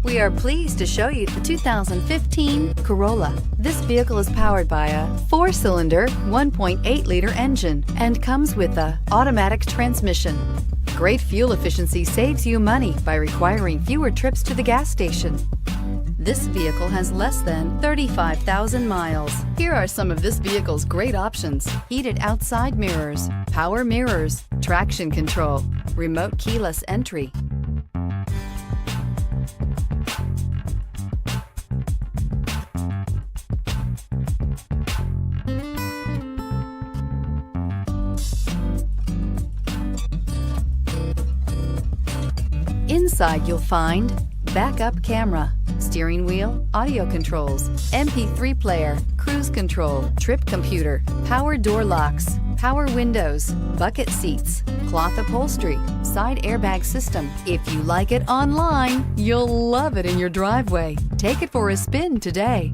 We are pleased to show you the 2015 Corolla. This vehicle is powered by a 4-cylinder, 1.8-liter engine and comes with a automatic transmission. Great fuel efficiency saves you money by requiring fewer trips to the gas station. This vehicle has less than 35,000 miles. Here are some of this vehicle's great options: heated outside mirrors, power mirrors, traction control, remote keyless entry. Inside you'll find backup camera, steering wheel audio controls, MP3 player, cruise control, trip computer, power door locks, power windows, bucket seats, cloth upholstery, side airbag system. If you like it online, you'll love it in your driveway. Take it for a spin today.